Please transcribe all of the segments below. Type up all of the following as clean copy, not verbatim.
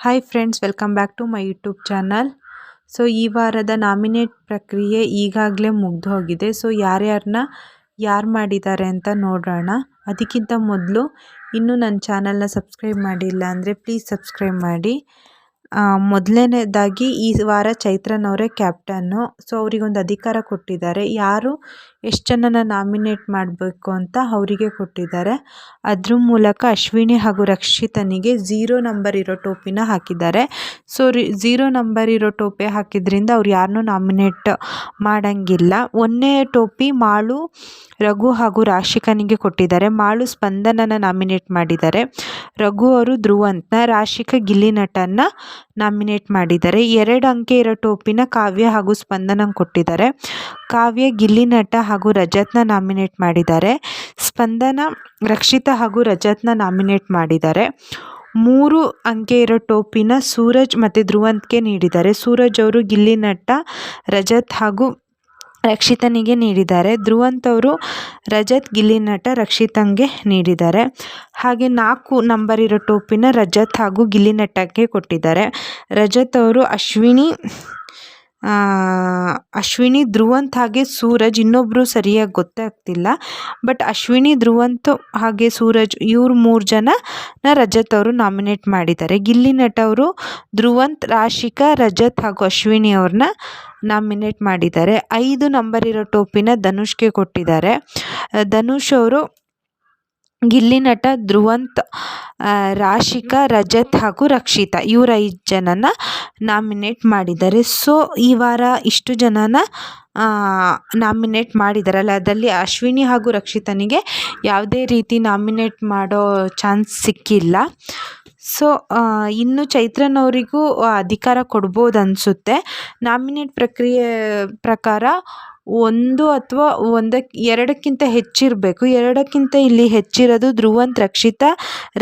Hi friends, welcome back to my YouTube channel. So ಈ ವಾರದ nominate ಪ್ರಕ್ರಿಯೆ ಈಗಾಗಲೇ ಮುಗ್ದು ಹೋಗಿದೆ. ಸೊ ಯಾರು ಮಾಡಿದ್ದಾರೆ ಅಂತ ನೋಡೋಣ. ಅದಕ್ಕಿಂತ ಮೊದಲು ಇನ್ನೂ ನನ್ನ ಚಾನಲ್ನ ಸಬ್ಸ್ಕ್ರೈಬ್ ಮಾಡಿಲ್ಲ ಅಂದರೆ ಪ್ಲೀಸ್ ಸಬ್ಸ್ಕ್ರೈಬ್ ಮಾಡಿ. ಮೊದಲನೇದಾಗಿ ಈ ವಾರ ಚೈತ್ರನವರೇ ಕ್ಯಾಪ್ಟನ್ನು. ಸೊ ಅವರಿಗೊಂದು ಅಧಿಕಾರ ಕೊಟ್ಟಿದ್ದಾರೆ, ಯಾರು ಎಷ್ಟು ಜನನ ನಾಮಿನೇಟ್ ಮಾಡಬೇಕು ಅಂತ ಅವರಿಗೆ ಕೊಟ್ಟಿದ್ದಾರೆ. ಅದ್ರ ಮೂಲಕ ಅಶ್ವಿನಿ ಹಾಗೂ ರಕ್ಷಿತನಿಗೆ 0 ನಂಬರ್ ಇರೋ ಟೋಪಿನ ಹಾಕಿದ್ದಾರೆ. ಸೊ 0 ನಂಬರ್ ಇರೋ ಟೋಪಿ ಹಾಕಿದ್ರಿಂದ ಅವ್ರು ಯಾರನ್ನೂ ನಾಮಿನೇಟ್ ಮಾಡೋಂಗಿಲ್ಲ. 1ನೇ ಟೋಪಿ ಮಾಳು, ರಘು ಹಾಗೂ ರಾಶಿಕನಿಗೆ ಕೊಟ್ಟಿದ್ದಾರೆ. ಮಾಳು ಸ್ಪಂದನನ ನಾಮಿನೇಟ್ ಮಾಡಿದ್ದಾರೆ. ರಘು ಅವರು ಧ್ರುವಂತನ, ರಾಶಿಕಾ ಗಿಲ್ಲಿ ನಟನ್ನ ನಾಮಿನೇಟ್ ಮಾಡಿದ್ದಾರೆ. 2 ಅಂಕೆ ಇರೋ ಟೋಪಿನ ಕಾವ್ಯ ಹಾಗೂ ಸ್ಪಂದನಂಗೆ ಕೊಟ್ಟಿದ್ದಾರೆ. ಕಾವ್ಯ ಗಿಲ್ಲಿ ನಟ ಹಾಗೂ ರಜತ್ನ ನಾಮಿನೇಟ್ ಮಾಡಿದ್ದಾರೆ. ಸ್ಪಂದನ ರಕ್ಷಿತಾ ಹಾಗೂ ರಜತ್ನ ನಾಮಿನೇಟ್ ಮಾಡಿದ್ದಾರೆ. 3 ಅಂಕೆ ಇರೋ ಟೋಪಿನ ಸೂರಜ್ ಮತ್ತು ಧ್ರುವಂತ್ಗೆ ನೀಡಿದ್ದಾರೆ. ಸೂರಜ್ ಅವರು ಗಿಲ್ಲಿ ನಟ, ರಜತ್ ಹಾಗೂ ರಕ್ಷಿತನಿಗೆ ನೀಡಿದ್ದಾರೆ. ಧ್ರುವಂತ್ ಅವರು ರಜತ್, ಗಿಲ್ಲಿ ನಟ, ರಕ್ಷಿತಂಗೆ ನೀಡಿದ್ದಾರೆ. ಹಾಗೆ 4 ನಂಬರ್ ಇರೋ ಟೋಪಿನ ರಜತ್ ಹಾಗೂ ಗಿಲ್ಲಿ ನಟಕ್ಕೆ ಕೊಟ್ಟಿದ್ದಾರೆ. ರಜತ್ ಅವರು ಅಶ್ವಿನಿ, ಧ್ರುವಂತ್ ಹಾಗೆ ಸೂರಜ್, ಇನ್ನೊಬ್ಬರು ಸರಿಯಾಗಿ ಗೊತ್ತಾಗ್ತಿಲ್ಲ, ಬಟ್ ಅಶ್ವಿನಿ, ಧ್ರುವಂತ್ ಹಾಗೆ ಸೂರಜ್ ಇವ್ರು 3 ಜನನ ರಜತ್ ಅವರು ನಾಮಿನೇಟ್ ಮಾಡಿದ್ದಾರೆ. ಗಿಲ್ಲಿ ನಟ ಅವರು ಧ್ರುವಂತ್, ರಾಶಿಕಾ, ರಜತ್ ಹಾಗೂ ಅಶ್ವಿನಿ ಅವ್ರನ್ನ ನಾಮಿನೇಟ್ ಮಾಡಿದ್ದಾರೆ. 5 ನಂಬರ್ ಇರೋ ಟೋಪಿನ ಧನುಷ್ಗೆ ಕೊಟ್ಟಿದ್ದಾರೆ. ಧನುಷ್ ಅವರು ಗಿಲ್ಲಿ ನಟ, ಧ್ರುವಂತ್, ರಾಶಿಕಾ, ರಜತ್ ಹಾಗೂ ರಕ್ಷಿತಾ ಇವ್ರು 5 ಜನನ ನಾಮಿನೇಟ್ ಮಾಡಿದ್ದಾರೆ. ಸೊ ಈ ವಾರ ಇಷ್ಟು ಜನನ ನಾಮಿನೇಟ್ ಮಾಡಿದಾರಲ್ಲ, ಅದರಲ್ಲಿ ಅಶ್ವಿನಿ ಹಾಗೂ ರಕ್ಷಿತನಿಗೆ ಯಾವುದೇ ರೀತಿ ನಾಮಿನೇಟ್ ಮಾಡೋ ಚಾನ್ಸ್ ಸಿಕ್ಕಿಲ್ಲ. ಸೊ ಇನ್ನು ಚೈತ್ರನವರಿಗೂ ಅಧಿಕಾರ ಕೊಡ್ಬೋದು ಅನಿಸುತ್ತೆ. ನಾಮಿನೇಟ್ ಪ್ರಕ್ರಿಯೆ ಪ್ರಕಾರ 1 ಅಥವಾ 2ಕ್ಕಿಂತ ಹೆಚ್ಚಿರಬೇಕು. 2ಕ್ಕಿಂತ ಇಲ್ಲಿ ಹೆಚ್ಚಿರೋದು ಧ್ರುವಂತ್, ರಕ್ಷಿತಾ,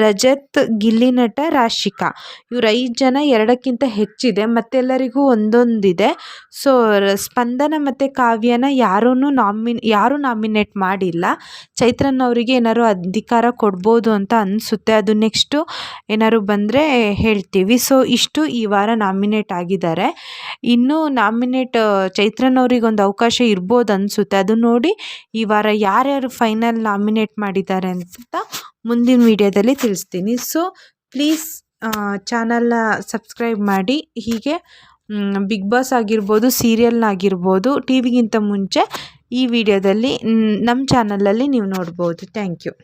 ರಜತ್, ಗಿಲ್ಲಿ ನಟ, ರಾಶಿಕಾ ಇವ್ರು 5 ಜನ 2ಕ್ಕಿಂತ ಹೆಚ್ಚಿದೆ. ಮತ್ತೆಲ್ಲರಿಗೂ ಒಂದೊಂದಿದೆ. ಸೊ ಸ್ಪಂದನ ಮತ್ತು ಕಾವ್ಯನ ಯಾರೂ ನಾಮಿನೇಟ್ ಮಾಡಿಲ್ಲ. ಚೈತ್ರನವರಿಗೆ ಏನಾದ್ರು ಅಧಿಕಾರ ಕೊಡ್ಬೋದು ಅಂತ ಅನಿಸುತ್ತೆ. ಅದು ನೆಕ್ಸ್ಟು ಏನಾದ್ರು ಬಂದರೆ ಹೇಳ್ತೀವಿ. ಸೊ ಇಷ್ಟು ಈ ವಾರ ನಾಮಿನೇಟ್ ಆಗಿದ್ದಾರೆ. ಇನ್ನೂ ನಾಮಿನೇಟ್ ಚೈತ್ರನವರಿಗೊಂದು ಅವಕಾಶ ಇರ್ಬೋದು ಅನಿಸುತ್ತೆ. ಅದು ನೋಡಿ ಈ ವಾರ ಯಾರ್ಯಾರು ಫೈನಲ್ ನಾಮಿನೇಟ್ ಮಾಡಿದ್ದಾರೆ ಅಂತ ಮುಂದಿನ ವಿಡಿಯೋದಲ್ಲಿ ತಿಳಿಸ್ತೀನಿ. ಸೊ ಪ್ಲೀಸ್ ಚಾನಲ್ನ ಸಬ್ಸ್ಕ್ರೈಬ್ ಮಾಡಿ. ಹೀಗೆ ಬಿಗ್ ಬಾಸ್ ಆಗಿರ್ಬೋದು, ಸೀರಿಯಲ್ನಾಗಿರ್ಬೋದು, ಟಿ ವಿಗಿಂತ ಮುಂಚೆ ಈ ವಿಡಿಯೋದಲ್ಲಿ ನಮ್ಮ ಚಾನಲಲ್ಲಿ ನೀವು ನೋಡ್ಬೋದು. Thank you.